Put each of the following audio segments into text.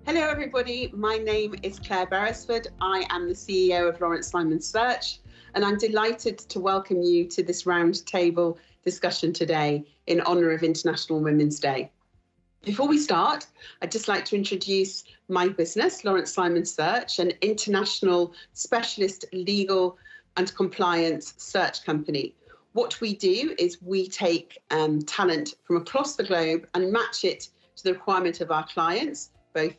Hello, everybody. My name is Claire Beresford. I am the CEO of Laurence Search, and I'm delighted to welcome you to this roundtable discussion today in honour of International Women's Day. Before we start, I'd just like to introduce my business, Laurence Search, an international specialist legal and compliance search company. What we do is we take talent from across the globe and match it to the requirement of our clients, both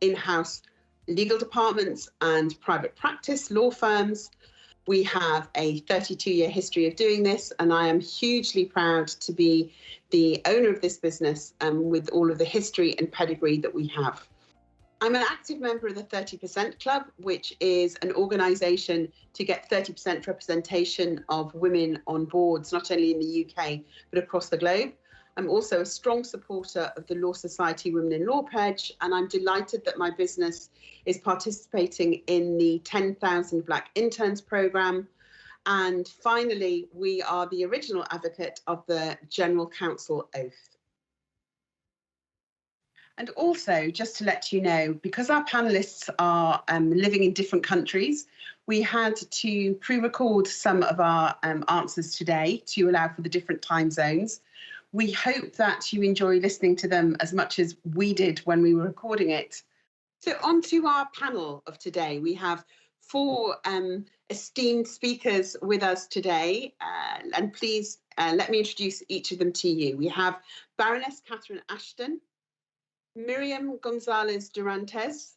in-house legal departments and private practice law firms. We have a 32-year history of doing this, and I am hugely proud to be the owner of this business with all of the history and pedigree that we have. I'm an active member of the 30% Club, which is an organisation to get 30% representation of women on boards, not only in the UK, but across the globe. I'm also a strong supporter of the Law Society Women in Law Pledge, and I'm delighted that my business is participating in the 10,000 Black Interns programme. And finally, we are the original advocate of the General Counsel Oath. And also, just to let you know, because our panellists are living in different countries, we had to pre-record some of our answers today to allow for the different time zones. We hope that you enjoy listening to them as much as we did when we were recording it. So on to our panel of today. We have four esteemed speakers with us today, and please let me introduce each of them to you. We have Baroness Catherine Ashton, Miriam Gonzalez Durantes,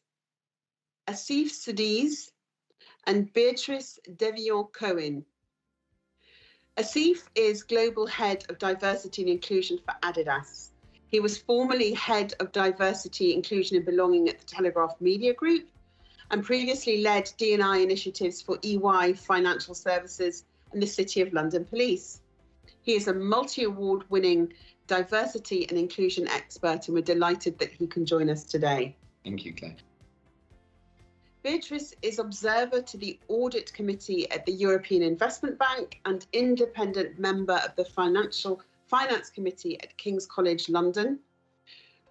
Asif Sadiz, and Beatrice Devillon-Cohen. Asif is Global Head of Diversity and Inclusion for Adidas. He was formerly Head of Diversity, Inclusion and Belonging at the Telegraph Media Group, and previously led D&I initiatives for EY Financial Services and the City of London Police. He is a multi-award winning diversity and inclusion expert, and we're delighted that he can join us today. Thank you, Claire. Beatrice is Observer to the Audit Committee at the European Investment Bank and independent member of the Finance Committee at King's College London.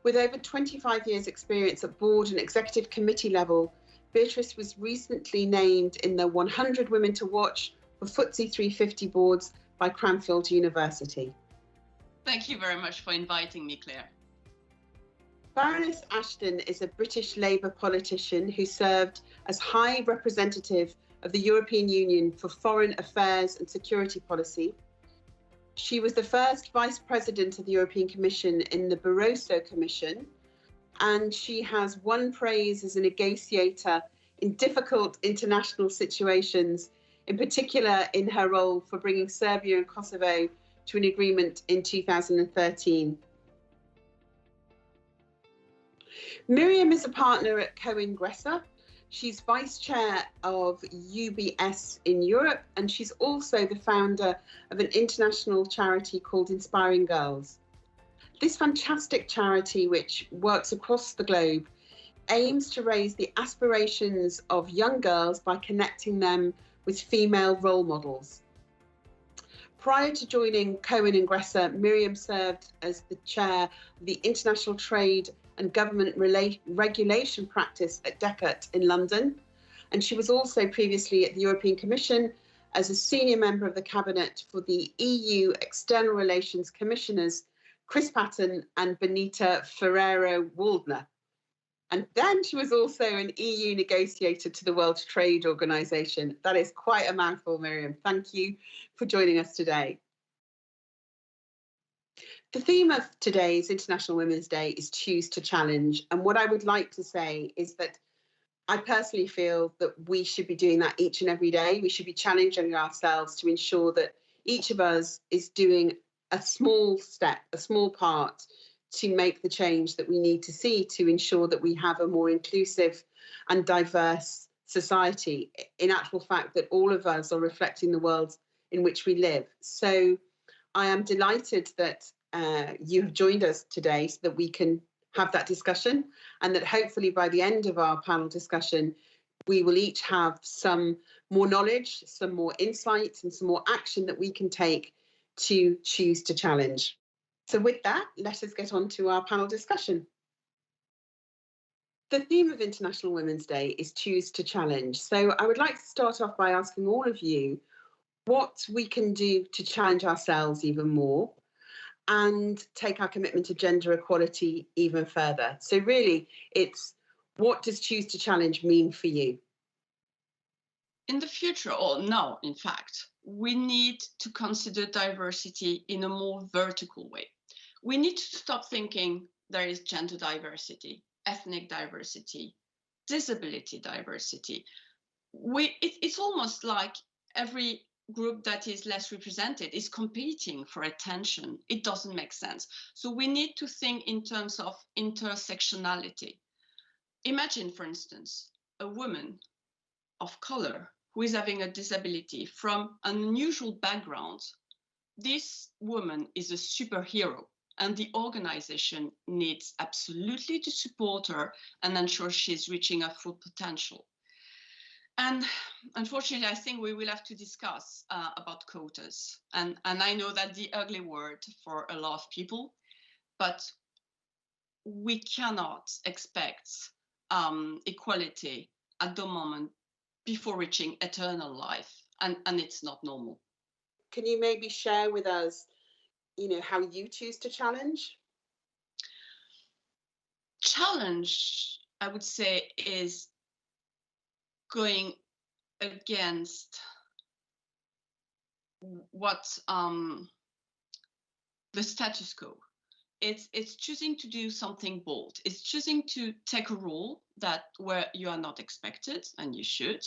With over 25 years' experience at board and executive committee level, Beatrice was recently named in the 100 Women to Watch for FTSE 350 boards by Cranfield University. Thank you very much for inviting me, Claire. Baroness Ashton is a British Labour politician who served as High Representative of the European Union for Foreign Affairs and Security Policy. She was the first Vice President of the European Commission in the Barroso Commission, and she has won praise as a negotiator in difficult international situations, in particular in her role for bringing Serbia and Kosovo to an agreement in 2013. Miriam is a partner at Cohen Gresser. She's Vice Chair of UBS in Europe, and she's also the founder of an international charity called Inspiring Girls. This fantastic charity, which works across the globe, aims to raise the aspirations of young girls by connecting them with female role models. Prior to joining Cohen and Gresser, Miriam served as the chair of the International Trade and Government Regulation Practice at Deckert in London. And she was also previously at the European Commission as a senior member of the Cabinet for the EU External Relations Commissioners, Chris Patten and Benita Ferrero-Waldner. And then she was also an EU negotiator to the World Trade Organization. That is quite a mouthful, Miriam. Thank you for joining us today. The theme of today's International Women's Day is Choose to Challenge. And what I would like to say is that I personally feel that we should be doing that each and every day. We should be challenging ourselves to ensure that each of us is doing a small step, a small part to make the change that we need to see to ensure that we have a more inclusive and diverse society. In actual fact, that all of us are reflecting the world in which we live. So I am delighted that you have joined us today so that we can have that discussion, and that hopefully by the end of our panel discussion, we will each have some more knowledge, some more insight, and some more action that we can take to choose to challenge. So with that, let us get on to our panel discussion. The theme of International Women's Day is Choose to Challenge. So I would like to start off by asking all of you what we can do to challenge ourselves even more and take our commitment to gender equality even further. So really, it's what does Choose to Challenge mean for you? In the future, or now, in fact, we need to consider diversity in a more vertical way. We need to stop thinking there is gender diversity, ethnic diversity, disability diversity. It's almost like every group that is less represented is competing for attention. It doesn't make sense. So we need to think in terms of intersectionality. Imagine, for instance, a woman of color who is having a disability from an unusual background. This woman is a superhero, and the organization needs absolutely to support her and ensure she's reaching her full potential. And unfortunately, I think we will have to discuss about quotas. And I know that's the ugly word for a lot of people, but we cannot expect equality at the moment before reaching eternal life, and it's not normal. Can you maybe share with us, how you choose to challenge? Challenge, I would say, is going against what the status quo. It's choosing to do something bold. It's choosing to take a role that where you are not expected, and you should.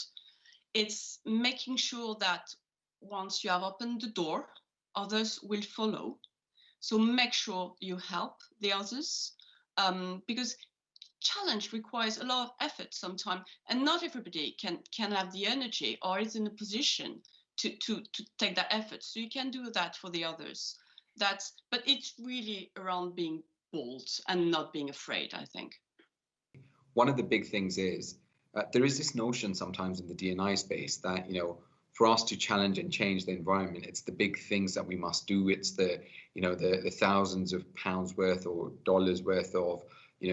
It's making sure that once you have opened the door, others will follow. So make sure you help the others, because challenge requires a lot of effort sometimes, and not everybody can have the energy or is in a position to take that effort. So you can do that for the others. But it's really around being bold and not being afraid, I think. One of the big things is there is this notion sometimes in the D&I space that, for us to challenge and change the environment, it's the big things that we must do. It's the thousands of pounds worth or dollars worth of,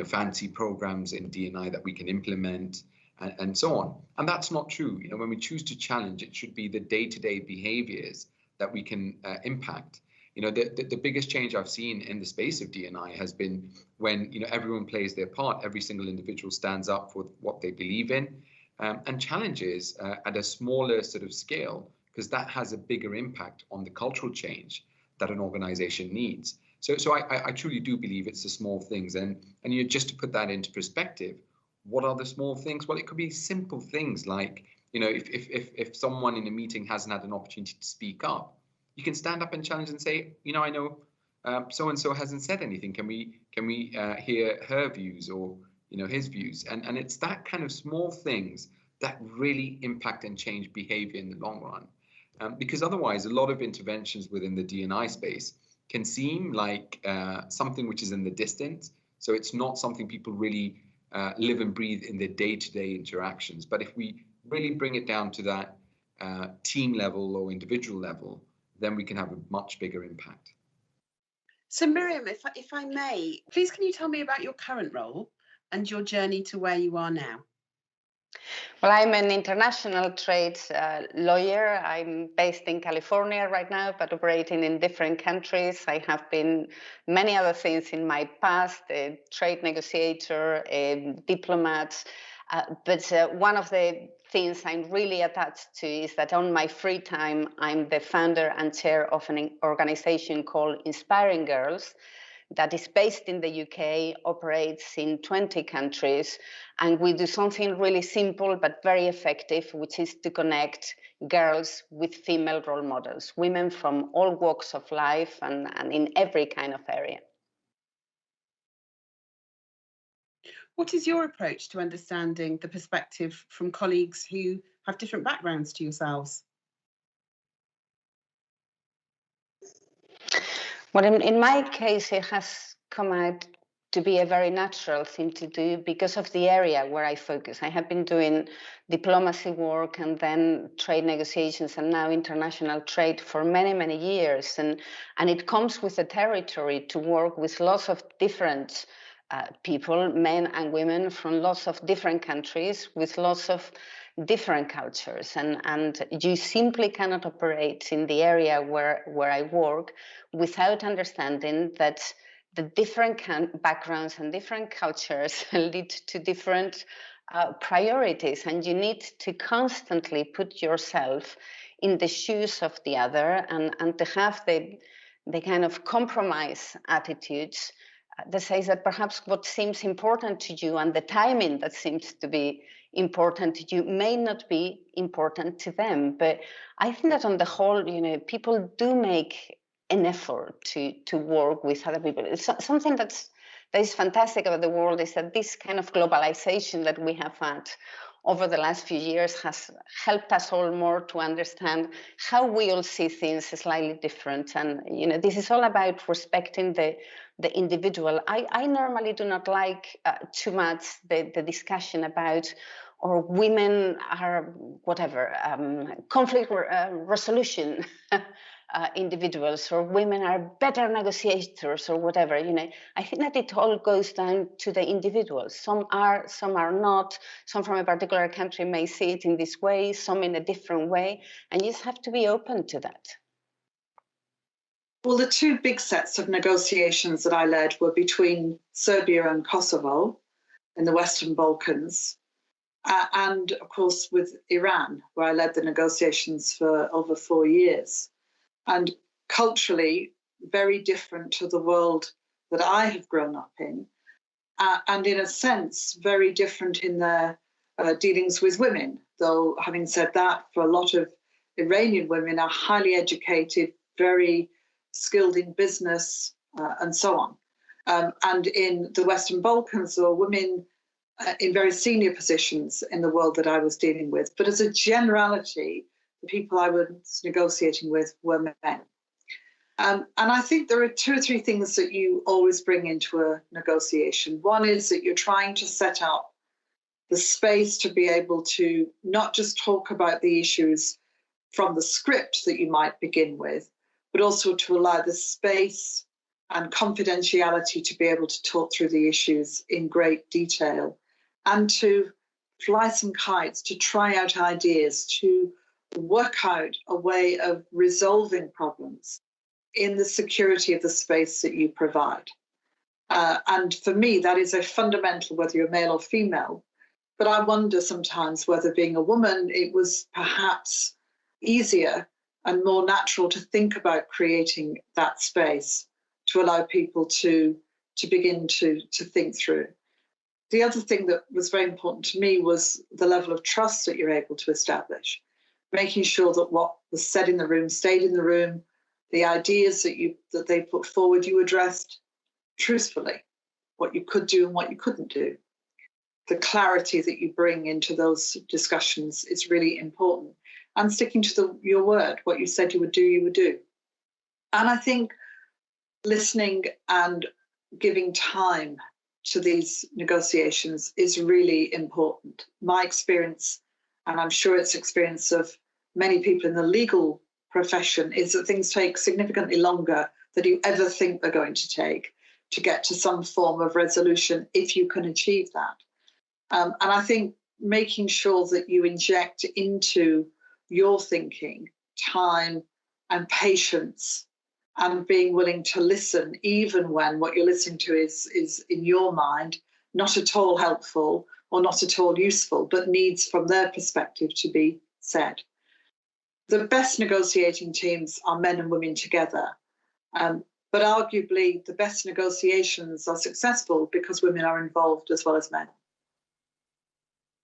fancy programs in D&I that we can implement and so on. And that's not true. When we choose to challenge, it should be the day-to-day behaviors that we can impact. The biggest change I've seen in the space of D&I has been when, everyone plays their part, every single individual stands up for what they believe in, and challenges at a smaller sort of scale, because that has a bigger impact on the cultural change that an organization needs. So I truly do believe it's the small things. And just to put that into perspective, what are the small things? Well, it could be simple things like, if someone in a meeting hasn't had an opportunity to speak up, you can stand up and challenge and say, I know so-and-so hasn't said anything. Can we hear her views or, his views? And it's that kind of small things that really impact and change behavior in the long run. Because otherwise, a lot of interventions within the D&I space can seem like something which is in the distance. So it's not something people really live and breathe in their day-to-day interactions. But if we really bring it down to that team level or individual level, then we can have a much bigger impact. So Miriam, if I may, please can you tell me about your current role and your journey to where you are now? Well, I'm an international trade lawyer. I'm based in California right now, but operating in different countries. I have been many other things in my past, a trade negotiator, a diplomat. But one of the things I'm really attached to is that on my free time, I'm the founder and chair of an organization called Inspiring Girls that is based in the UK, operates in 20 countries, and we do something really simple but very effective, which is to connect girls with female role models, women from all walks of life and in every kind of area. What is your approach to understanding the perspective from colleagues who have different backgrounds to yourselves? Well, in my case, it has come out to be a very natural thing to do because of the area where I focus. I have been doing diplomacy work and then trade negotiations and now international trade for many, many years. And it comes with the territory to work with lots of different people, men and women from lots of different countries with lots of different cultures, and you simply cannot operate in the area where I work without understanding that the different backgrounds and different cultures lead to different priorities, and you need to constantly put yourself in the shoes of the other, and to have the kind of compromise attitudes that says that perhaps what seems important to you and the timing that seems to be important to you may not be important to them. But I think that on the whole, people do make an effort to work with other people. It's something that is fantastic about the world is that this kind of globalization that we have had over the last few years has helped us all more to understand how we all see things slightly different. And this is all about respecting the individual. I normally do not like too much the discussion about or women are whatever conflict resolution individuals, or women are better negotiators, or whatever. I think that it all goes down to the individuals. Some are, some are not. Some from a particular country may see it in this way, some in a different way, and you just have to be open to that. Well, the two big sets of negotiations that I led were between Serbia and Kosovo in the Western Balkans, and of course with Iran, where I led the negotiations for over 4 years. And culturally, very different to the world that I have grown up in, and in a sense, very different in their dealings with women. Though, having said that, for a lot of Iranian women are highly educated, very skilled in business, and so on. And in the Western Balkans, there were women in very senior positions in the world that I was dealing with. But as a generality, the people I was negotiating with were men. And I think there are 2 or 3 things that you always bring into a negotiation. One is that you're trying to set up the space to be able to not just talk about the issues from the script that you might begin with, but also to allow the space and confidentiality to be able to talk through the issues in great detail, and to fly some kites, to try out ideas, to work out a way of resolving problems in the security of the space that you provide. And for me, that is a fundamental, whether you're male or female. But I wonder sometimes whether being a woman, it was perhaps easier and more natural to think about creating that space to allow people to begin to think through. The other thing that was very important to me was the level of trust that you're able to establish, making sure that what was said in the room stayed in the room, the ideas that they put forward you addressed truthfully, what you could do and what you couldn't do. The clarity that you bring into those discussions is really important. And sticking to your word, what you said you would do, you would do. And I think listening and giving time to these negotiations is really important. My experience, and I'm sure it's experience of many people in the legal profession, is that things take significantly longer than you ever think they're going to take to get to some form of resolution, if you can achieve that. And I think making sure that you inject into your thinking time and patience, and being willing to listen, even when what you're listening to is in your mind not at all helpful or not at all useful, but needs from their perspective to be said. The best negotiating teams are men and women together, but arguably the best negotiations are successful because women are involved as well as men.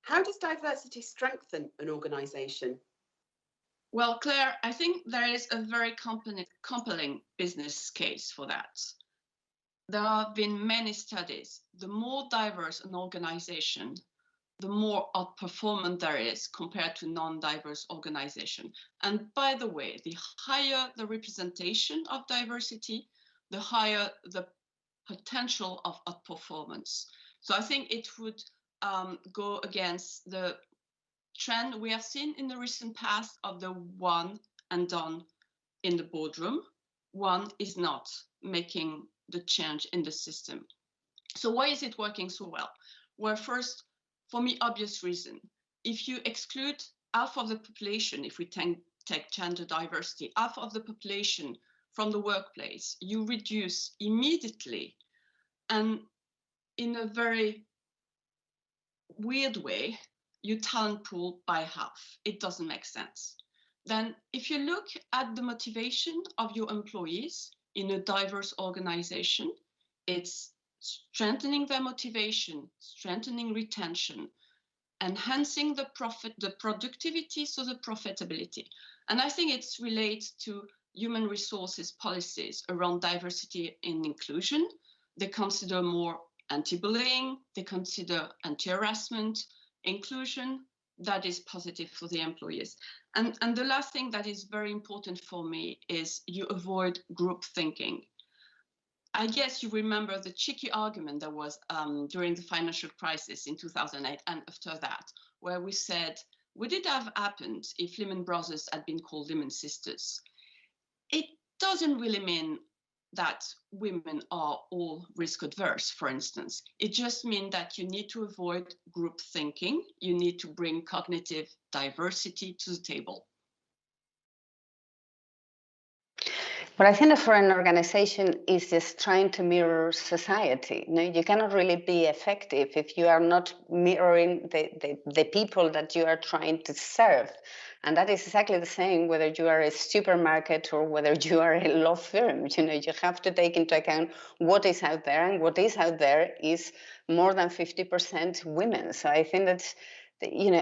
How does diversity strengthen an organisation? Well, Claire, I think there is a very compelling business case for that. There have been many studies. The more diverse an organization, the more outperformance there is compared to non-diverse organization. And by the way, the higher the representation of diversity, the higher the potential of outperformance. So I think it would go against the trend we have seen in the recent past of the one and done in the boardroom. One is not making the change in the system. So why is it working so well? Well, first, for me, obvious reason. If you exclude half of the population, if we take gender diversity, half of the population from the workplace, you reduce immediately, and in a very weird way, your talent pool by half. It doesn't make sense. Then if you look at the motivation of your employees in a diverse organization, it's strengthening their motivation, strengthening retention, enhancing the productivity, so the profitability. And I think it's related to human resources policies around diversity and inclusion. They consider more anti-bullying, they consider anti-harassment, inclusion. That is positive for the employees. And the last thing that is very important for me is you avoid group thinking. I guess you remember the cheeky argument that was during the financial crisis in 2008 and after that, where we said, would it have happened if Lehman Brothers had been called Lehman Sisters? It doesn't really mean that women are all risk adverse, for instance. It just means that you need to avoid group thinking. You need to bring cognitive diversity to the table. But I think that for an organization is just trying to mirror society. You cannot really be effective if you are not mirroring the people that you are trying to serve. And that is exactly the same whether you are a supermarket or whether you are a law firm. You have to take into account what is out there, and what is out there is more than 50% women. So I think that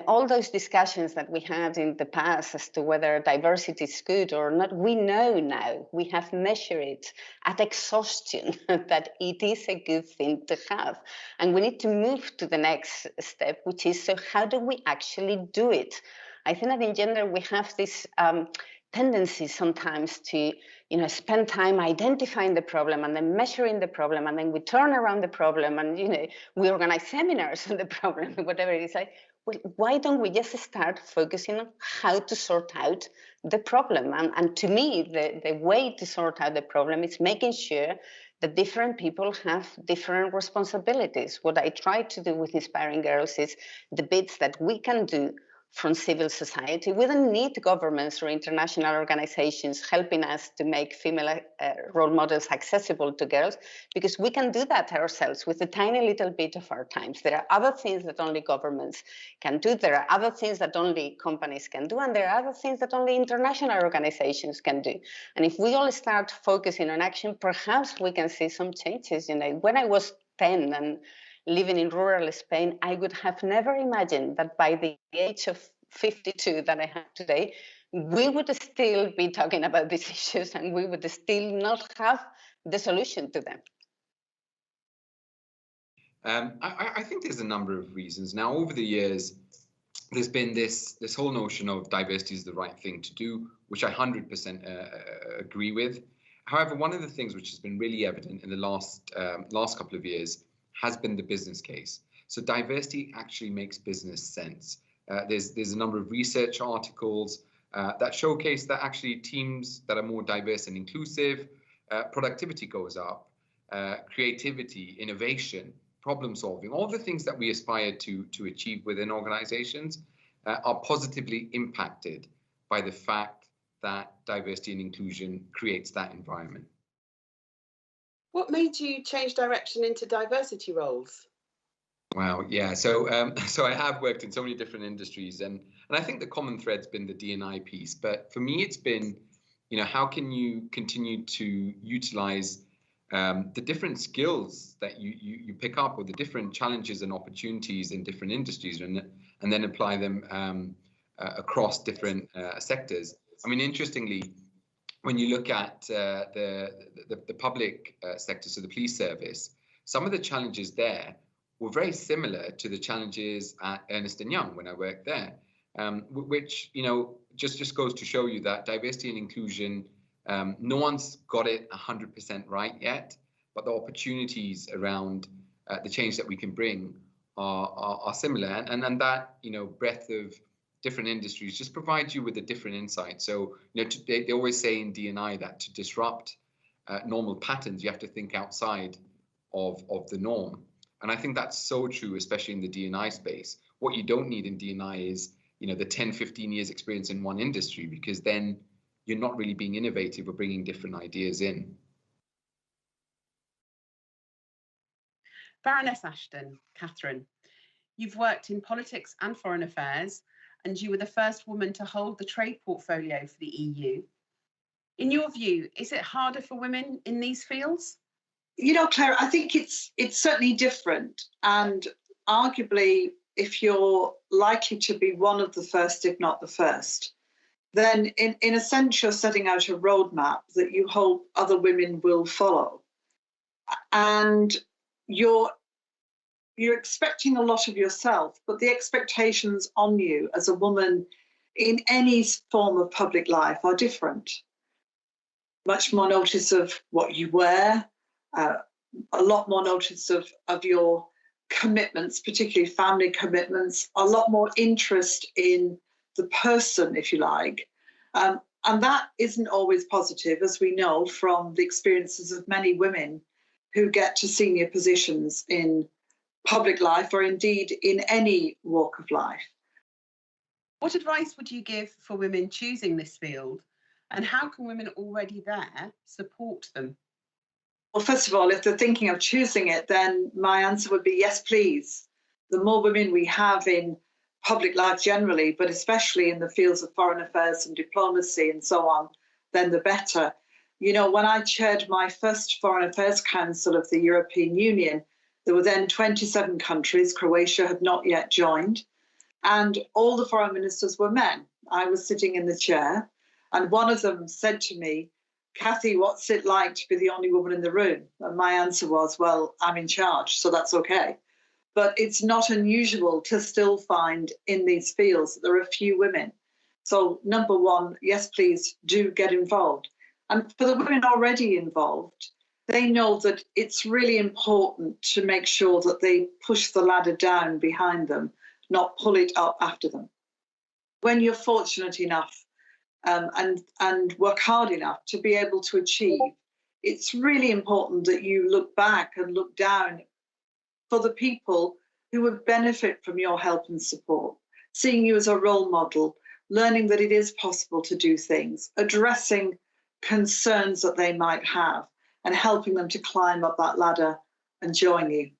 all those discussions that we had in the past as to whether diversity is good or not, we know now, we have measured it at exhaustion that it is a good thing to have. And we need to move to the next step, which is, so how do we actually do it? I think that in gender, we have this tendency sometimes to spend time identifying the problem and then measuring the problem, and then we turn around the problem and we organize seminars on the problem, whatever it is. Well, why don't we just start focusing on how to sort out the problem? And to me, the way to sort out the problem is making sure that different people have different responsibilities. What I try to do with Inspiring Girls is the bits that we can do from civil society. We don't need governments or international organizations helping us to make female role models accessible to girls, because we can do that ourselves with a tiny little bit of our times. There are other things that only governments can do. There are other things that only companies can do. And there are other things that only international organizations can do. And if we all start focusing on action, perhaps we can see some changes. When I was 10 and living in rural Spain, I would have never imagined that by the age of 52 that I have today, we would still be talking about these issues and we would still not have the solution to them. I think there's a number of reasons. Now, over the years, there's been this whole notion of diversity is the right thing to do, which I 100% agree with. However, one of the things which has been really evident in the last couple of years has been the business case. So diversity actually makes business sense. There's a number of research articles that showcase that actually teams that are more diverse and inclusive, productivity goes up, creativity, innovation, problem solving, all the things that we aspire to achieve within organizations are positively impacted by the fact that diversity and inclusion creates that environment. What made you change direction into diversity roles? Wow, yeah. So I have worked in so many different industries, and I think the common thread's been the D&I piece. But for me, it's been, how can you continue to utilize the different skills that you pick up, or the different challenges and opportunities in different industries, and then apply them across different sectors. I mean, interestingly, when you look at the public sector, so the police service, some of the challenges there were very similar to the challenges at Ernst & Young when I worked there, which, just goes to show you that diversity and inclusion, no one's got it 100% right yet, but the opportunities around the change that we can bring are similar. And that, breadth of different industries just provides you with a different insight. So, they always say in D&I that to disrupt normal patterns, you have to think outside of the norm. And I think that's so true, especially in the D&I space. What you don't need in D&I is, the 10, 15 years experience in one industry, because then you're not really being innovative or bringing different ideas in. Baroness Ashton, Catherine, you've worked in politics and foreign affairs, and you were the first woman to hold the trade portfolio for the EU. In your view, is it harder for women in these fields? Claire, I think it's certainly different. And arguably, if you're likely to be one of the first, if not the first, then in a sense, you're setting out a roadmap that you hope other women will follow. And you're expecting a lot of yourself, but the expectations on you as a woman in any form of public life are different. Much more notice of what you wear, a lot more notice of your commitments, particularly family commitments, a lot more interest in the person, if you like. And that isn't always positive, as we know from the experiences of many women who get to senior positions in public life or indeed in any walk of life. What advice would you give for women choosing this field, and how can women already there support them? Well, first of all, if they're thinking of choosing it, then my answer would be yes, please. The more women we have in public life generally, but especially in the fields of foreign affairs and diplomacy and so on, then the better. When I chaired my first Foreign Affairs Council of the European Union, there were then 27 countries. Croatia had not yet joined. And all the foreign ministers were men. I was sitting in the chair, and one of them said to me, "Cathy, what's it like to be the only woman in the room?" And my answer was, well, I'm in charge, so that's okay. But it's not unusual to still find in these fields that there are few women. So number one, yes, please do get involved. And for the women already involved, they know that it's really important to make sure that they push the ladder down behind them, not pull it up after them. When you're fortunate enough and work hard enough to be able to achieve, it's really important that you look back and look down for the people who would benefit from your help and support, seeing you as a role model, learning that it is possible to do things, addressing concerns that they might have, and helping them to climb up that ladder and join you.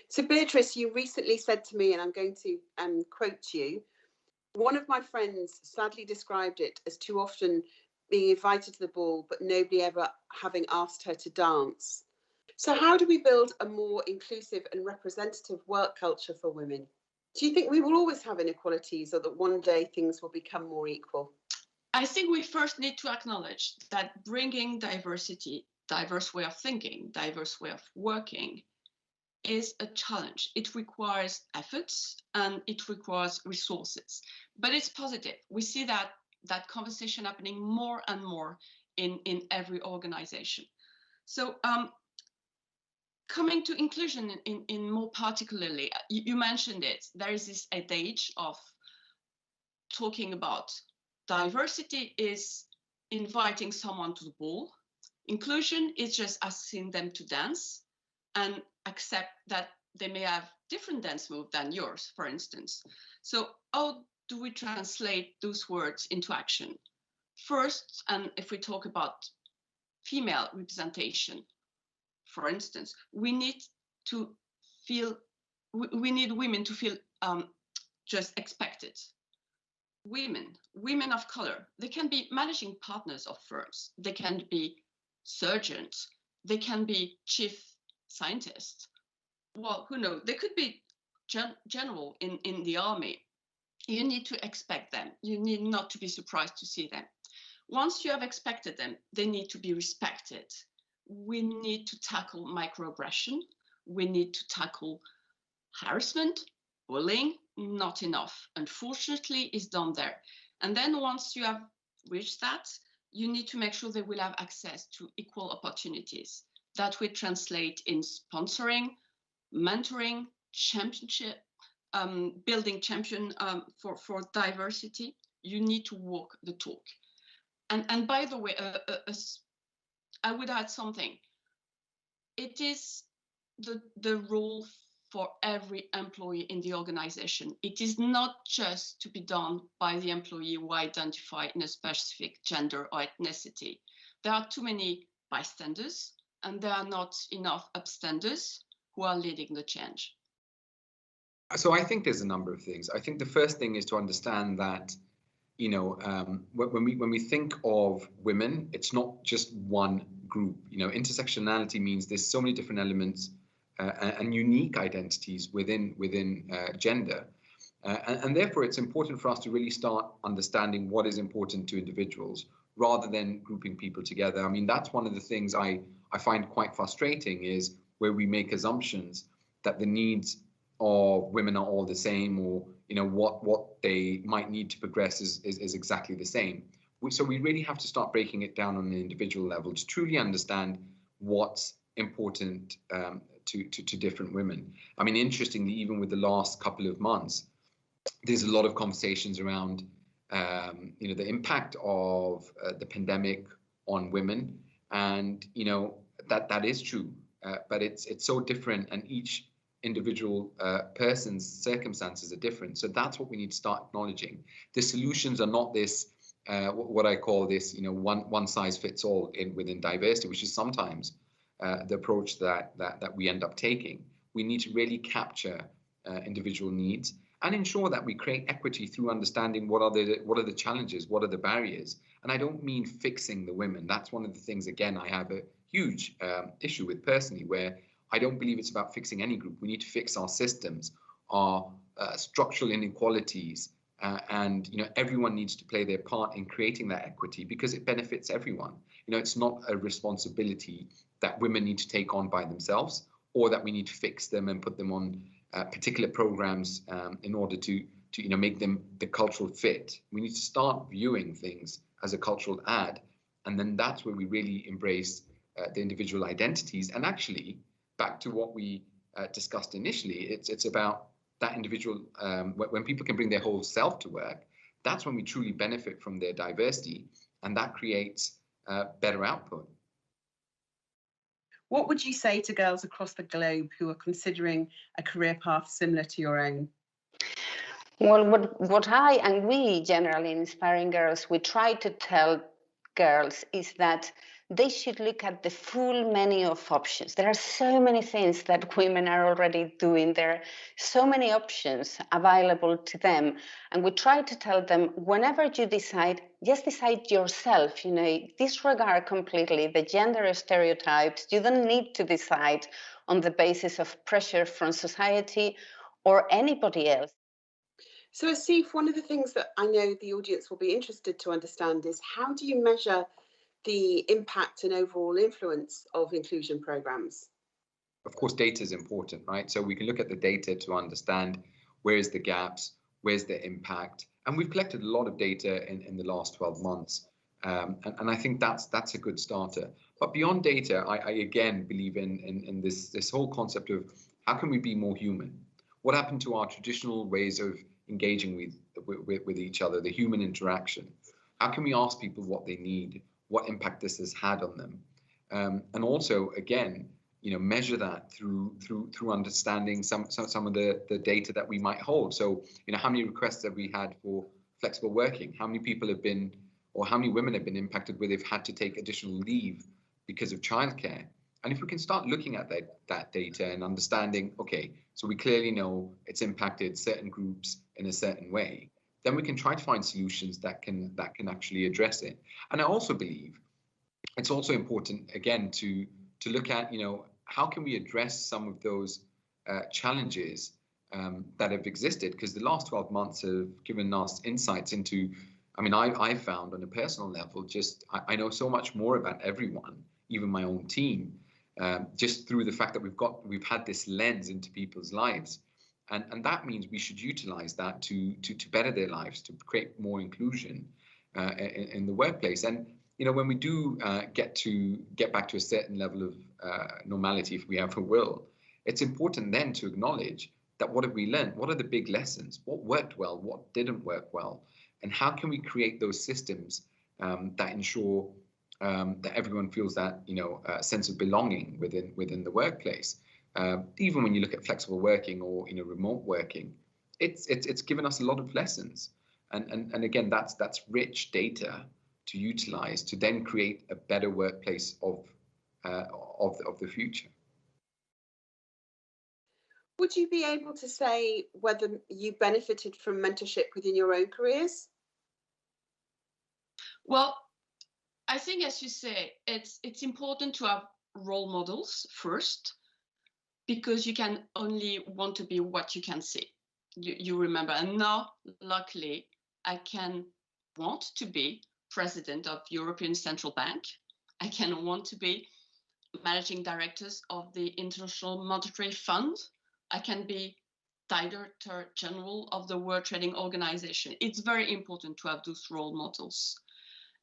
So Beatrice, you recently said to me, and I'm going to quote you, one of my friends sadly described it as too often being invited to the ball, but nobody ever having asked her to dance. So how do we build a more inclusive and representative work culture for women? Do you think we will always have inequalities, or that one day things will become more equal? I think we first need to acknowledge that bringing diversity, diverse way of thinking, diverse way of working, is a challenge. It requires efforts and it requires resources, but it's positive. We see that conversation happening more and more in every organization. So coming to inclusion in more particularly, you mentioned it, there is this adage of talking about diversity is inviting someone to the ball. Inclusion is just asking them to dance and accept that they may have different dance moves than yours, for instance. So how do we translate those words into action? First, and if we talk about female representation, for instance, we need women to feel just expected. Women of color, they can be managing partners of firms, they can be surgeons, they can be chief scientists. Well, who knows? They could be general in the army. You need to expect them. You need not to be surprised to see them. Once you have expected them, they need to be respected. We need to tackle microaggression. We need to tackle harassment, bullying. Not enough, unfortunately, is done there. And then once you have reached that, you need to make sure they will have access to equal opportunities. That will translate in sponsoring, mentoring, championship, building champion for diversity. You need to walk the talk. And by the way, I would add something. It is the role for every employee in the organization. It is not just to be done by the employee who identify in a specific gender or ethnicity. There are too many bystanders, and there are not enough upstanders who are leading the change. So I think there's a number of things. I think the first thing is to understand that, when we think of women, it's not just one group. Intersectionality means there's so many different elements and unique identities within gender, and therefore it's important for us to really start understanding what is important to individuals rather than grouping people together. I mean, that's one of the things I find quite frustrating, is where we make assumptions that the needs of women are all the same, or what they might need to progress is exactly the same. So we really have to start breaking it down on an individual level to truly understand what's important to different women. I mean, interestingly, even with the last couple of months, there's a lot of conversations around the impact of the pandemic on women, and that is true, but it's so different, and each individual person's circumstances are different. So that's what we need to start acknowledging. The solutions are not this what I call this one size fits all within diversity, which is sometimes the approach that we end up taking. We need to really capture individual needs and ensure that we create equity through understanding what are the challenges, what are the barriers. And I don't mean fixing the women. That's one of the things, again, I have a huge issue with personally, where I don't believe it's about fixing any group. We need to fix our systems, our structural inequalities, and everyone needs to play their part in creating that equity, because it benefits everyone. It's not a responsibility that women need to take on by themselves, or that we need to fix them and put them on particular programs in order to make them the cultural fit. We need to start viewing things as a cultural add, and then that's where we really embrace the individual identities. And actually, back to what we discussed initially, it's about that individual. When people can bring their whole self to work, that's when we truly benefit from their diversity, and that creates better output. What would you say to girls across the globe who are considering a career path similar to your own? Well, what I and we generally in Inspiring Girls, we try to tell girls is that they should look at the full menu of options. There are so many things that women are already doing. There are so many options available to them. And we try to tell them, whenever you decide, just decide yourself, disregard completely the gender stereotypes. You don't need to decide on the basis of pressure from society or anybody else. So, Asif, one of the things that I know the audience will be interested to understand is, how do you measure the impact and overall influence of inclusion programs? Of course, data is important, right? So we can look at the data to understand where's the gaps, where's the impact. And we've collected a lot of data in the last 12 months. And I think that's a good starter. But beyond data, I again believe in this whole concept of how can we be more human? What happened to our traditional ways of engaging with each other, the human interaction? How can we ask people what they need, what impact this has had on them? And also, again, measure that through understanding some of the data that we might hold. So, how many requests have we had for flexible working? How many people have been, or how many women have been impacted where they've had to take additional leave because of childcare? And if we can start looking at that data and understanding, okay, so we clearly know it's impacted certain groups in a certain way, then we can try to find solutions that can actually address it. And I also believe it's also important, again, to look at, how can we address some of those challenges that have existed? Because the last 12 months have given us insights into, I found on a personal level, I know so much more about everyone, even my own team, just through the fact that we've had this lens into people's lives. And that means we should utilize that to better their lives, to create more inclusion in the workplace. And when we do get back to a certain level of normality, if we ever will, it's important then to acknowledge that what have we learned? What are the big lessons? What worked well? What didn't work well? And how can we create those systems that ensure that everyone feels that, sense of belonging within the workplace. Even when you look at flexible working or, remote working, it's given us a lot of lessons. And again, that's rich data to utilize to then create a better workplace of the future. Would you be able to say whether you benefited from mentorship within your own careers? Well, I think, as you say, it's important to have role models first, because you can only want to be what you can see. You remember, and now, luckily, I can want to be president of European Central Bank. I can want to be managing directors of the International Monetary Fund. I can be Director General of the World Trading Organization. It's very important to have those role models.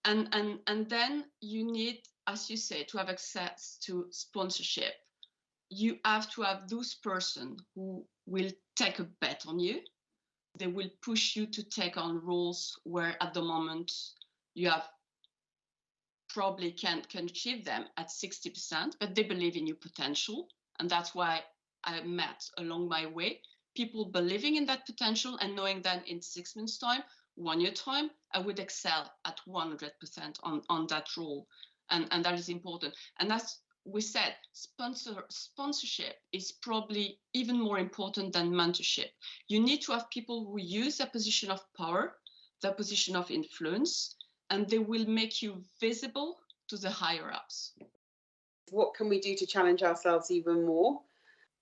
And then you need, as you say, to have access to sponsorship. You have to have those person who will take a bet on you. They will push you to take on roles where at the moment you have probably can achieve them at 60%, but they believe in your potential. And that's why I met along my way people believing in that potential and knowing that in 6 months' time, 1 year time, I would excel at 100% on that role. And that is important. And as we said, sponsorship is probably even more important than mentorship. You need to have people who use their position of power, their position of influence, and they will make you visible to the higher ups. What can we do to challenge ourselves even more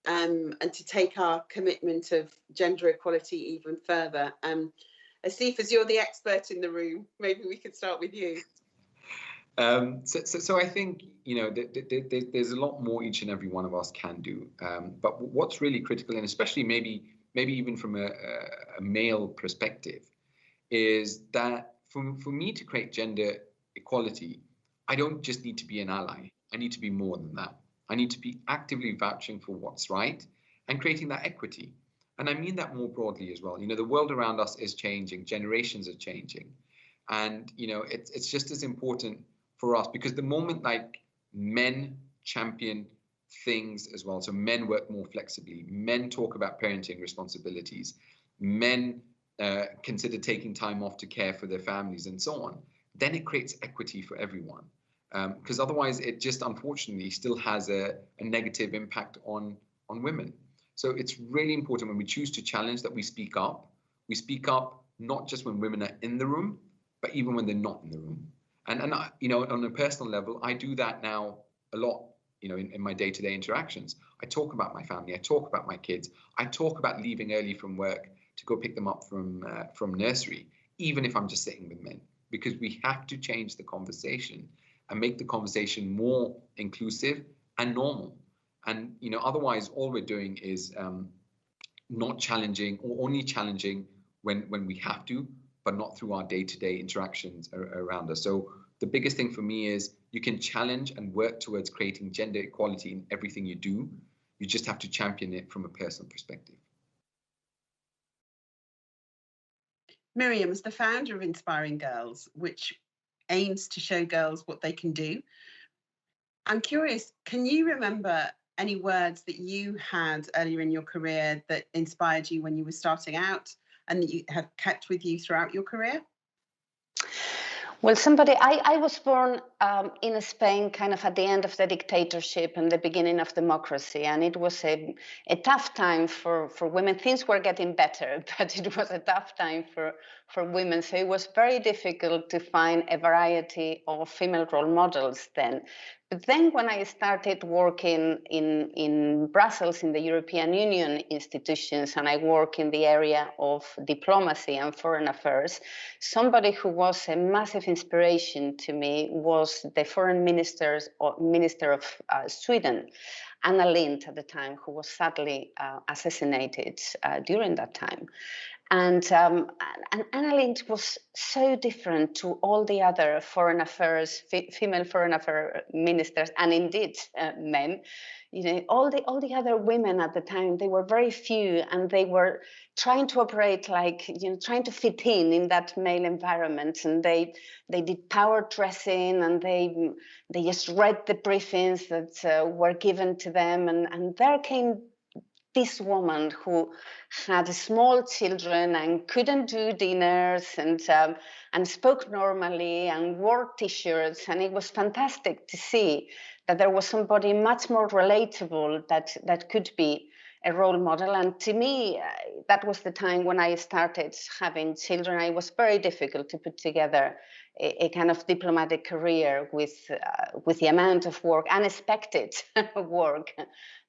and to take our commitment of gender equality even further? Asif, as you're the expert in the room, maybe we could start with you. So I think, there's a lot more each and every one of us can do. But what's really critical, and especially maybe even from a male perspective, is that for me to create gender equality, I don't just need to be an ally. I need to be more than that. I need to be actively vouching for what's right and creating that equity. And I mean that more broadly as well. The world around us is changing, generations are changing. And, it's just as important for us, because the moment like men champion things as well, so men work more flexibly, men talk about parenting responsibilities, men consider taking time off to care for their families and so on, then it creates equity for everyone. Because otherwise it just unfortunately still has a negative impact on women. So it's really important when we choose to challenge that we speak up. We speak up not just when women are in the room, but even when they're not in the room. And on a personal level, I do that now a lot, in my day-to-day interactions. I talk about my family, I talk about my kids, I talk about leaving early from work to go pick them up from nursery, even if I'm just sitting with men, because we have to change the conversation and make the conversation more inclusive and normal. And otherwise, all we're doing is not challenging, or only challenging when we have to, but not through our day-to-day interactions around us. So the biggest thing for me is you can challenge and work towards creating gender equality in everything you do. You just have to champion it from a personal perspective. Miriam is the founder of Inspiring Girls, which aims to show girls what they can do. I'm curious, can you remember any words that you had earlier in your career that inspired you when you were starting out and that you have kept with you throughout your career? Well, I was born in Spain kind of at the end of the dictatorship and the beginning of democracy. And it was a tough time for women. Things were getting better, but it was a tough time for women. So it was very difficult to find a variety of female role models then. But then when I started working in Brussels, in the European Union institutions, and I work in the area of diplomacy and foreign affairs, somebody who was a massive inspiration to me was the foreign minister of Sweden, Anna Lindh at the time, who was sadly assassinated during that time. And Annalind was so different to all the other foreign affairs, female foreign affairs ministers, and indeed men. You know, all the other women at the time, they were very few, and they were trying to operate like, you know, trying to fit in that male environment. And they did power dressing, and they just read the briefings that were given to them, and there came this woman who had small children and couldn't do dinners, and spoke normally and wore t-shirts, and it was fantastic to see that there was somebody much more relatable that could be a role model. And to me, that was the time when I started having children. It was very difficult to put together a kind of diplomatic career with the amount of work, unexpected work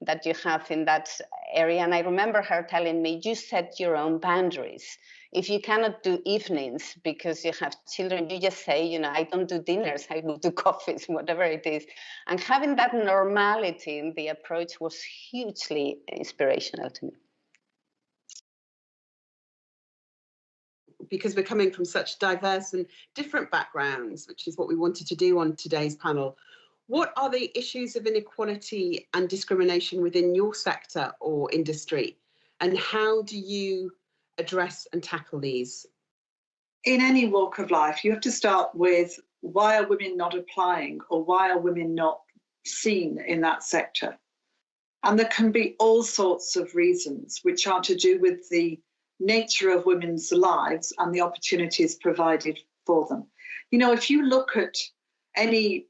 that you have in that area. And I remember her telling me, you set your own boundaries. If you cannot do evenings because you have children, you just say, you know, I don't do dinners, I will do coffees, whatever it is. And having that normality in the approach was hugely inspirational to me. Because we're coming from such diverse and different backgrounds, which is what we wanted to do on today's panel. What are the issues of inequality and discrimination within your sector or industry? And how do you address and tackle these? In any walk of life, you have to start with, why are women not applying, or why are women not seen in that sector? And there can be all sorts of reasons, which are to do with the nature of women's lives and the opportunities provided for them. You know, if you look at any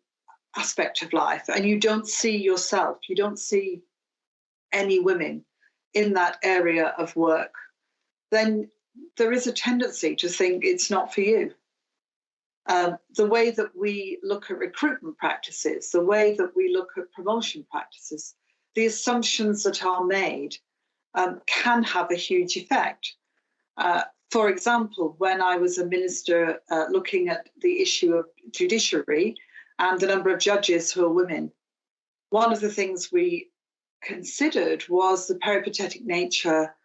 aspect of life and you don't see yourself, you don't see any women in that area of work, then there is a tendency to think it's not for you. The way that we look at recruitment practices, the way that we look at promotion practices, the assumptions that are made can have a huge effect. For example, when I was a minister looking at the issue of judiciary and the number of judges who are women, one of the things we considered was the peripatetic nature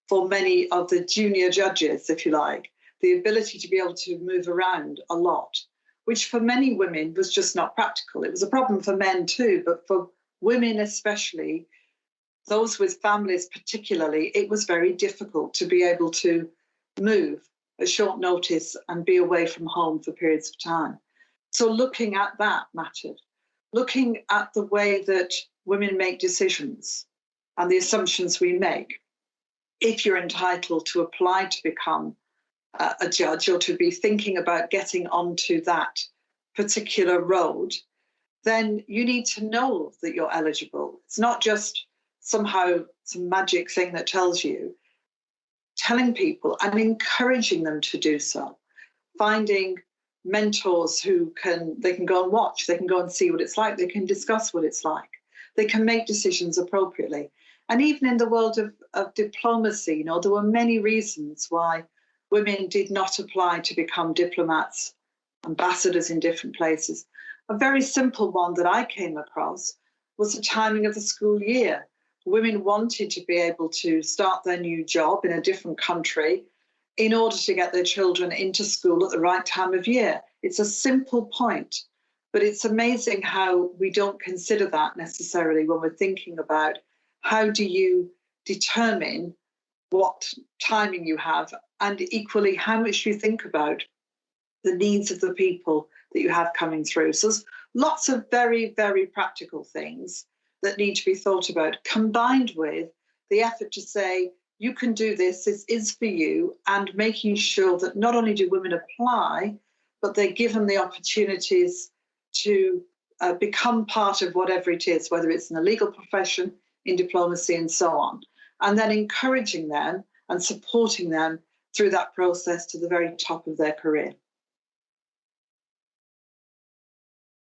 for many of the junior judges, if you like, the ability to be able to move around a lot, which for many women was just not practical. It was a problem for men too, but for women especially, those with families particularly, it was very difficult to be able to move at short notice and be away from home for periods of time. So looking at that mattered. Looking at the way that women make decisions and the assumptions we make. If you're entitled to apply to become a judge or to be thinking about getting onto that particular road, then you need to know that you're eligible. It's not just somehow some magic thing that tells you. Telling people and encouraging them to do so. Finding mentors who they can go and watch, they can go and see what it's like, they can discuss what it's like, they can make decisions appropriately. And even in the world of diplomacy, you know, there were many reasons why women did not apply to become diplomats, ambassadors in different places. A very simple one that I came across was the timing of the school year. Women wanted to be able to start their new job in a different country in order to get their children into school at the right time of year. It's a simple point, but it's amazing how we don't consider that necessarily when we're thinking about how do you determine what timing you have, and equally how much you think about the needs of the people that you have coming through. So there's lots of very, very practical things that need to be thought about, combined with the effort to say, you can do this is for you, and making sure that not only do women apply, but they're given the opportunities to become part of whatever it is, whether it's in the legal profession, in diplomacy and so on, and then encouraging them and supporting them through that process to the very top of their career.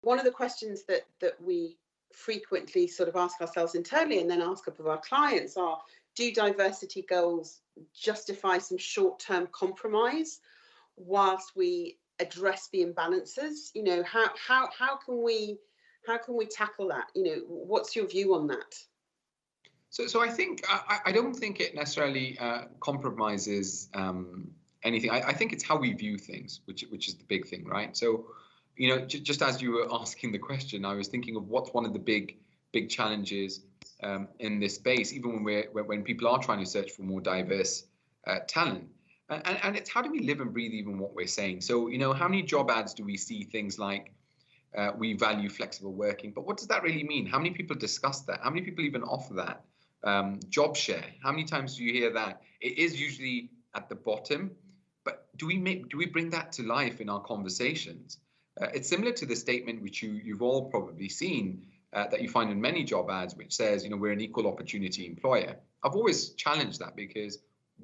One of the questions that we frequently sort of ask ourselves internally and then ask of our clients are, do diversity goals justify some short-term compromise whilst we address the imbalances? You know, how can we tackle that? You know, what's your view on that? So I think I don't think it necessarily compromises anything. I think it's how we view things, which is the big thing, right? So, you know, just as you were asking the question, I was thinking of what's one of the big challenges in this space, even when people are trying to search for more diverse talent. And it's how do we live and breathe even what we're saying? So, you know, how many job ads do we see things like we value flexible working, but what does that really mean? How many people discuss that? How many people even offer that? Job share, how many times do you hear that? It is usually at the bottom, but do we bring that to life in our conversations? It's similar to the statement which you've all probably seen that you find in many job ads, which says, you know, we're an equal opportunity employer. I've always challenged that, because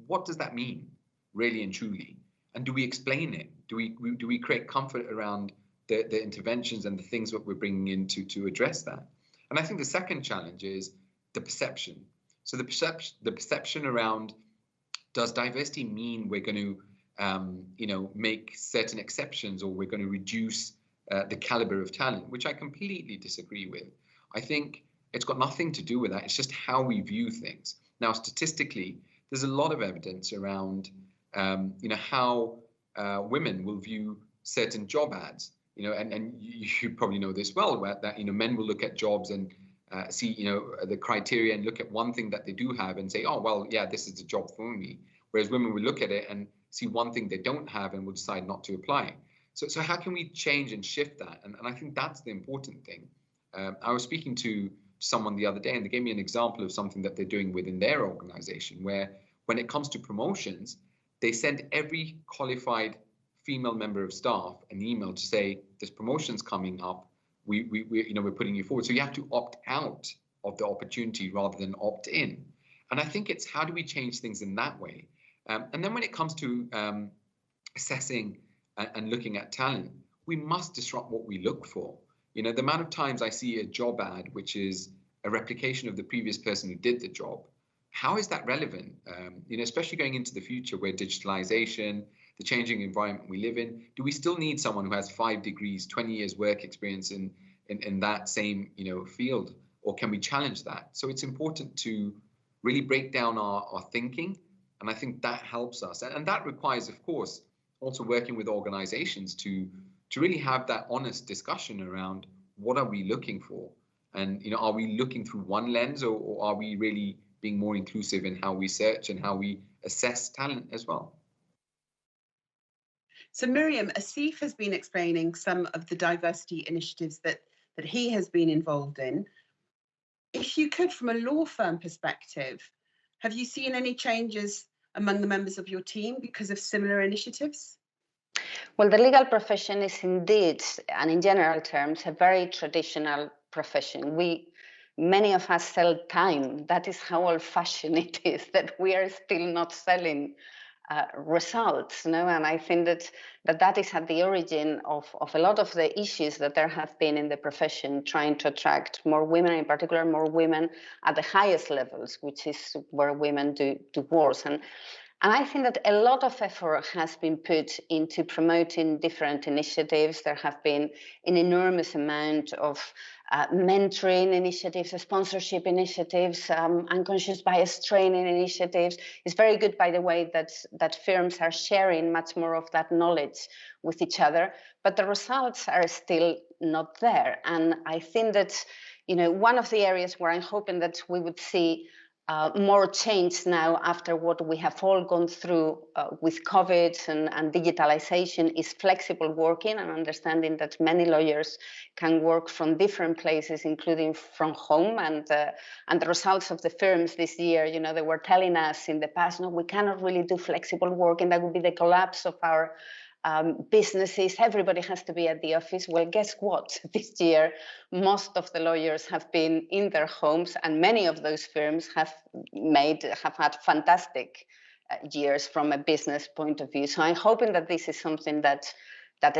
what does that mean, really and truly? And do we explain it? Do we create comfort around the interventions and the things that we're bringing in to address that? And I think the second challenge is the perception. So the perception around, does diversity mean we're going to you know, make certain exceptions, or we're going to reduce the caliber of talent, which I completely disagree with. I think it's got nothing to do with that. It's just how we view things. Now, statistically, there's a lot of evidence around you know, how women will view certain job ads. You know, and you probably know this well, where that, you know, men will look at jobs and see, you know, the criteria and look at one thing that they do have and say, oh, well, yeah, this is the job for me. Whereas women will look at it and see one thing they don't have and will decide not to apply. So how can we change and shift that? And I think that's the important thing. I was speaking to someone the other day, and they gave me an example of something that they're doing within their organization, where when it comes to promotions, they send every qualified female member of staff an email to say, this promotion's coming up, we you know, we're putting you forward. So you have to opt out of the opportunity rather than opt in. And I think it's how do we change things in that way? And then when it comes to assessing and looking at talent, we must disrupt what we look for. You know, the amount of times I see a job ad which is a replication of the previous person who did the job, how is that relevant? You know, especially going into the future where digitalization, the changing environment we live in, do we still need someone who has 5 degrees, 20 years work experience in that same, you know, field? Or can we challenge that? So it's important to really break down our thinking. And I think that helps us. And that requires, of course, also working with organizations to really have that honest discussion around what are we looking for? And, you know, are we looking through one lens, or are we really being more inclusive in how we search and how we assess talent as well? So Miriam, Asif has been explaining some of the diversity initiatives that he has been involved in. If you could, from a law firm perspective, have you seen any changes among the members of your team because of similar initiatives? Well, the legal profession is indeed, and in general terms, a very traditional profession. Many of us sell time. That is how old-fashioned it is, that we are still not selling results, no? And I think that is at the origin of a lot of the issues that there have been in the profession, trying to attract more women, in particular more women at the highest levels, which is where women do worse. And I think that a lot of effort has been put into promoting different initiatives. There have been an enormous amount of mentoring initiatives, sponsorship initiatives, unconscious bias training initiatives. It's very good, by the way, that firms are sharing much more of that knowledge with each other, but the results are still not there. And I think that, you know, one of the areas where I'm hoping that we would see more change now after what we have all gone through with COVID and digitalization is flexible working, and understanding that many lawyers can work from different places, including from home. And the results of the firms this year, you know, they were telling us in the past, no, we cannot really do flexible working. That would be the collapse of our businesses. Everybody has to be at the office. Well, guess what? This year, most of the lawyers have been in their homes, and many of those firms have had fantastic years from a business point of view. So I'm hoping that this is something that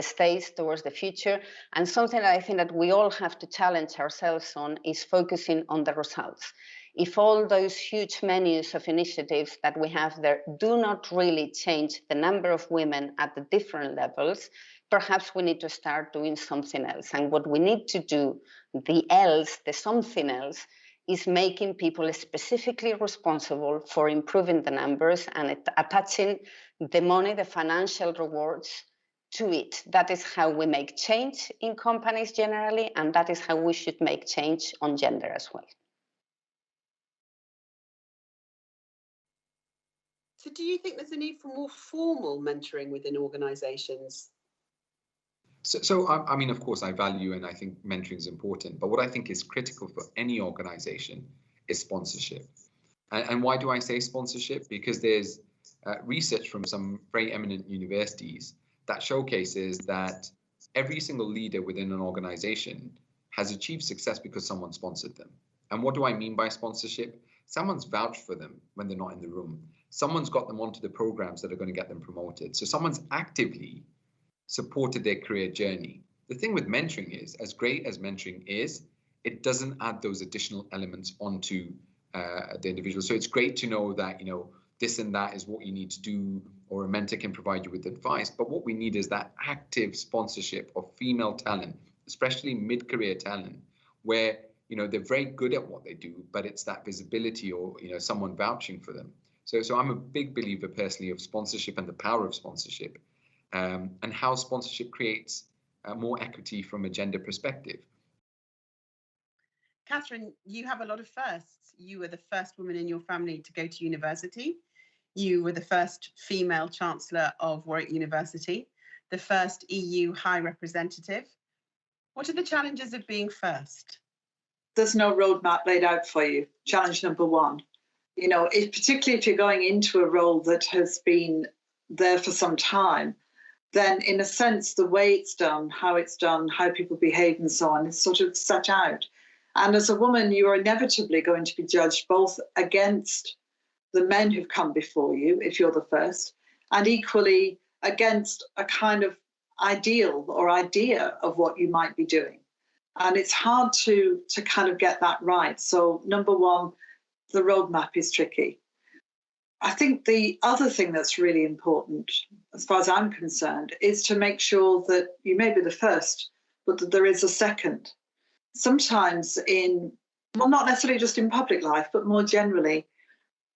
stays towards the future, and something that I think that we all have to challenge ourselves on is focusing on the results. If all those huge menus of initiatives that we have there do not really change the number of women at the different levels, perhaps we need to start doing something else. And what we need to do, the something else, is making people specifically responsible for improving the numbers and attaching the money, the financial rewards to it. That is how we make change in companies generally, and that is how we should make change on gender as well. So do you think there's a need for more formal mentoring within organisations? So I mean, of course, I value and I think mentoring is important, but what I think is critical for any organisation is sponsorship. And why do I say sponsorship? Because there's research from some very eminent universities that showcases that every single leader within an organisation has achieved success because someone sponsored them. And what do I mean by sponsorship? Someone's vouched for them when they're not in the room. Someone's got them onto the programs that are going to get them promoted. So someone's actively supported their career journey. The thing with mentoring is, as great as mentoring is, it doesn't add those additional elements onto the individual. So it's great to know that, you know, this and that is what you need to do, or a mentor can provide you with advice. But what we need is that active sponsorship of female talent, especially mid-career talent, where, you know, they're very good at what they do, but it's that visibility or, you know, someone vouching for them. So I'm a big believer personally of sponsorship and the power of sponsorship, and how sponsorship creates more equity from a gender perspective. Catherine, you have a lot of firsts. You were the first woman in your family to go to university. You were the first female Chancellor of Warwick University, the first EU High Representative. What are the challenges of being first? There's no roadmap laid out for you. Challenge number one. You know, particularly if you're going into a role that has been there for some time, then in a sense, the way it's done, how people behave and so on, is sort of set out. And as a woman, you are inevitably going to be judged both against the men who've come before you, if you're the first, and equally against a kind of ideal or idea of what you might be doing. And it's hard to kind of get that right. So number one, the roadmap is tricky. I think the other thing that's really important, as far as I'm concerned, is to make sure that you may be the first, but that there is a second. Sometimes well, not necessarily just in public life, but more generally,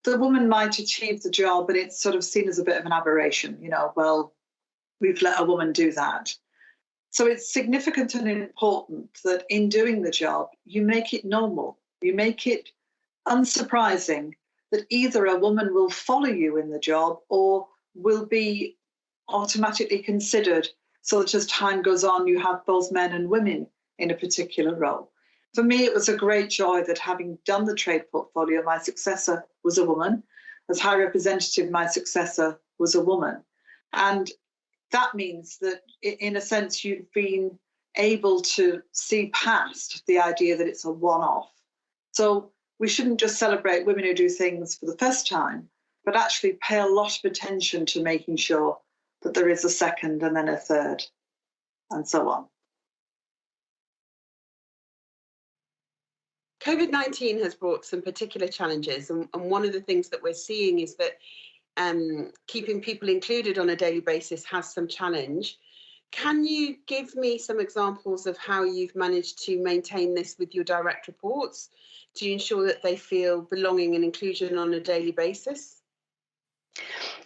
the woman might achieve the job and it's sort of seen as a bit of an aberration. You know, well, we've let a woman do that. So it's significant and important that in doing the job, you make it normal. You make it unsurprising that either a woman will follow you in the job or will be automatically considered, so that as time goes on, you have both men and women in a particular role. For me, it was a great joy that having done the trade portfolio, my successor was a woman. As High Representative, my successor was a woman. And that means that, in a sense, you've been able to see past the idea that it's a one-off. So we shouldn't just celebrate women who do things for the first time, but actually pay a lot of attention to making sure that there is a second and then a third, and so on. COVID-19 has brought some particular challenges, and one of the things that we're seeing is that keeping people included on a daily basis has some challenge. Can you give me some examples of how you've managed to maintain this with your direct reports to ensure that they feel belonging and inclusion on a daily basis?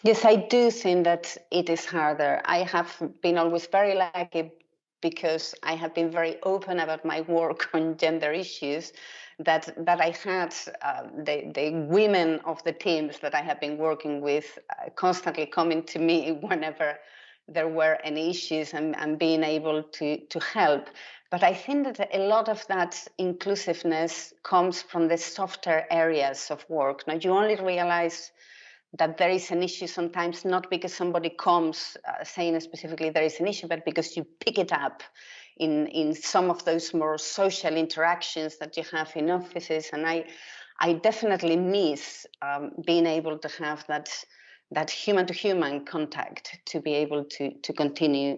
Yes, I do think that it is harder. I have been always very lucky because I have been very open about my work on gender issues, that I had the women of the teams that I have been working with constantly coming to me whenever there were any issues and being able to help. But I think that a lot of that inclusiveness comes from the softer areas of work. Now, you only realize that there is an issue sometimes not because somebody comes saying specifically there is an issue, but because you pick it up in some of those more social interactions that you have in offices. And I definitely miss being able to have that human-to-human contact to be able to continue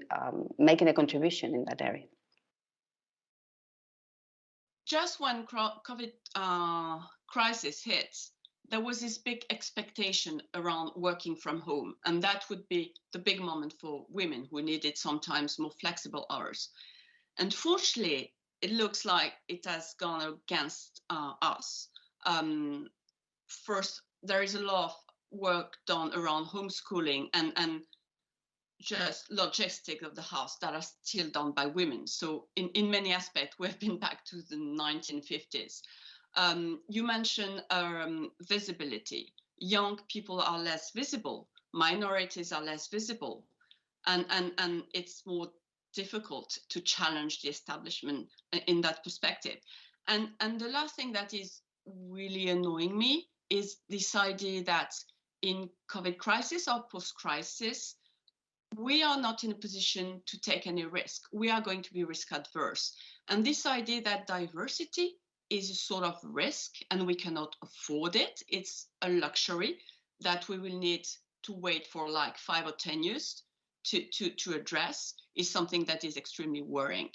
making a contribution in that area. Just when COVID crisis hits, there was this big expectation around working from home, and that would be the big moment for women who needed sometimes more flexible hours. Unfortunately, it looks like it has gone against us. First, there is a lot of work done around homeschooling and just logistics of the house that are still done by women. So in many aspects, we've been back to the 1950s. You mentioned visibility. Young people are less visible. Minorities are less visible. And it's more difficult to challenge the establishment in that perspective. And the last thing that is really annoying me is this idea that in COVID crisis or post-crisis, we are not in a position to take any risk. We are going to be risk adverse. And this idea that diversity is a sort of risk and we cannot afford it, it's a luxury that we will need to wait for like 5 or 10 years to address, is something that is extremely worrying.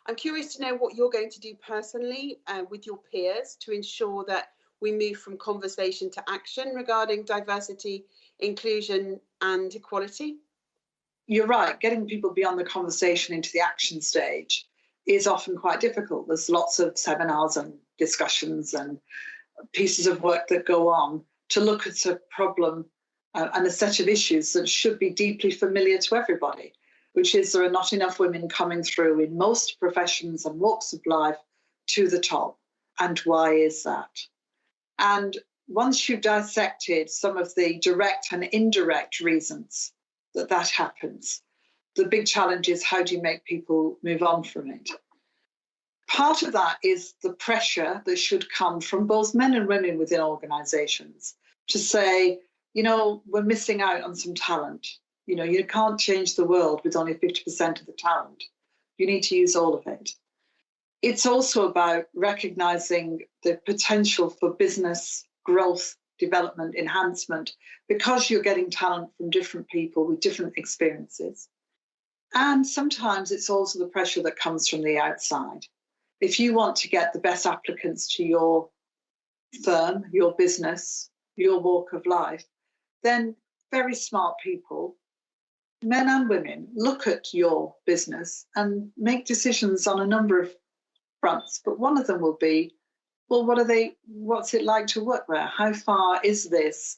I'm curious to know what you're going to do personally with your peers to ensure that we move from conversation to action regarding diversity, inclusion and equality. You're right, getting people beyond the conversation into the action stage is often quite difficult. There's lots of seminars and discussions and pieces of work that go on to look at a problem and a set of issues that should be deeply familiar to everybody, which is there are not enough women coming through in most professions and walks of life to the top. And why is that? And once you've dissected some of the direct and indirect reasons that that happens, the big challenge is how do you make people move on from it? Part of that is the pressure that should come from both men and women within organisations to say, you know, we're missing out on some talent. You know, you can't change the world with only 50% of the talent. You need to use all of it. It's also about recognising the potential for business growth, development, enhancement, because you're getting talent from different people with different experiences. And sometimes it's also the pressure that comes from the outside. If you want to get the best applicants to your firm, your business, your walk of life, then very smart people, men and women, look at your business and make decisions on a number of fronts. But one of them will be, well, what's it like to work there? How far is this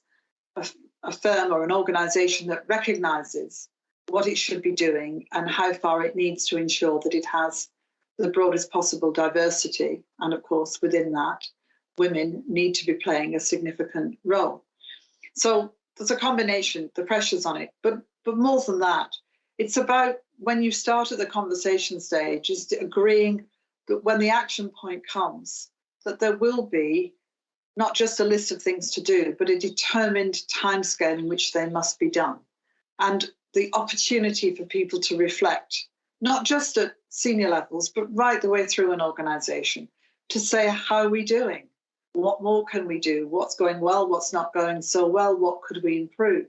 a firm or an organisation that recognises what it should be doing and how far it needs to ensure that it has the broadest possible diversity? And of course, within that, women need to be playing a significant role. So there's a combination, the pressures on it, but more than that, it's about when you start at the conversation stage, is agreeing that when the action point comes, that there will be not just a list of things to do, but a determined timescale in which they must be done. And the opportunity for people to reflect, not just at senior levels, but right the way through an organisation, to say, how are we doing? What more can we do? What's going well? What's not going so well? What could we improve?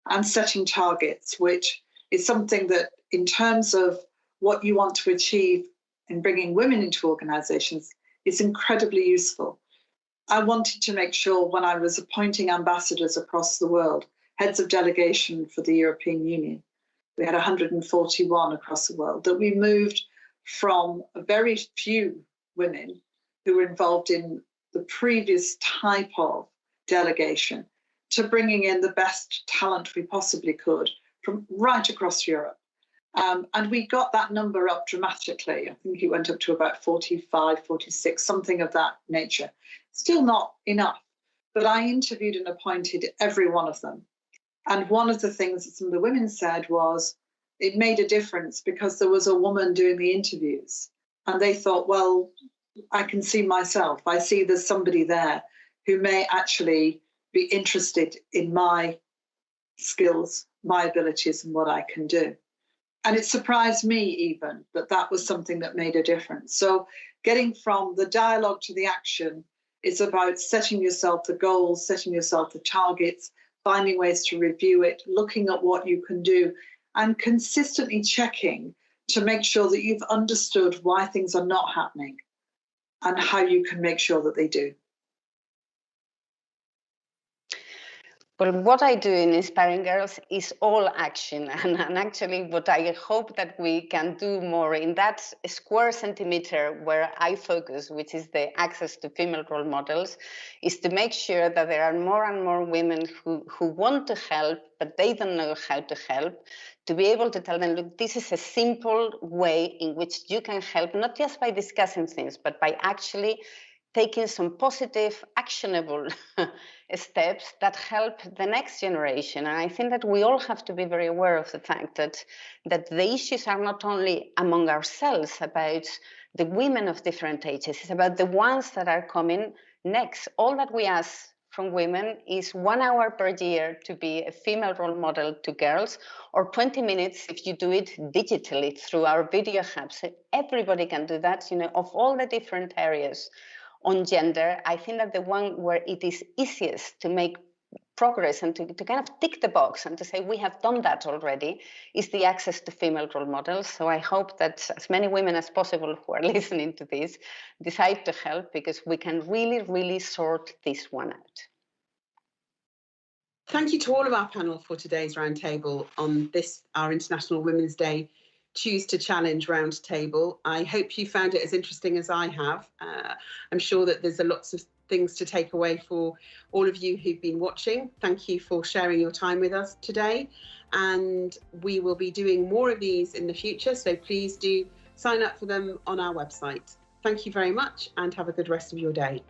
And setting targets, which is something that in terms of what you want to achieve in bringing women into organisations is incredibly useful. I wanted to make sure when I was appointing ambassadors across the world, heads of delegation for the European Union, we had 141 across the world, that we moved from a very few women who were involved in the previous type of delegation to bringing in the best talent we possibly could from right across Europe. And we got that number up dramatically. I think it went up to about 45, 46, something of that nature. Still not enough, but I interviewed and appointed every one of them. And one of the things that some of the women said was it made a difference because there was a woman doing the interviews. And they thought, well, I can see myself. I see there's somebody there who may actually be interested in my skills, my abilities, and what I can do. And it surprised me even that that was something that made a difference. So getting from the dialogue to the action is about setting yourself the goals, setting yourself the targets, finding ways to review it, looking at what you can do, and consistently checking to make sure that you've understood why things are not happening and how you can make sure that they do. Well, what I do in Inspiring Girls is all action. And actually, what I hope that we can do more in that square centimeter where I focus, which is the access to female role models, is to make sure that there are more and more women who want to help, but they don't know how to help, to be able to tell them, look, this is a simple way in which you can help, not just by discussing things, but by actually taking some positive, actionable steps that help the next generation. And I think that we all have to be very aware of the fact that the issues are not only among ourselves about the women of different ages, it's about the ones that are coming next. All that we ask from women is 1 hour per year to be a female role model to girls, or 20 minutes if you do it digitally through our video hubs. Everybody can do that, of all the different areas on gender. I think that the one where it is easiest to make progress and to kind of tick the box and to say we have done that already is the access to female role models. So I hope that as many women as possible who are listening to this decide to help, because we can really, really sort this one out. Thank you to all of our panel for today's roundtable on this, our International Women's Day Choose to Challenge roundtable. I hope you found it as interesting as I have. I'm sure that there's lots of things to take away for all of you who've been watching. Thank you for sharing your time with us today. And we will be doing more of these in the future, so please do sign up for them on our website. Thank you very much and have a good rest of your day.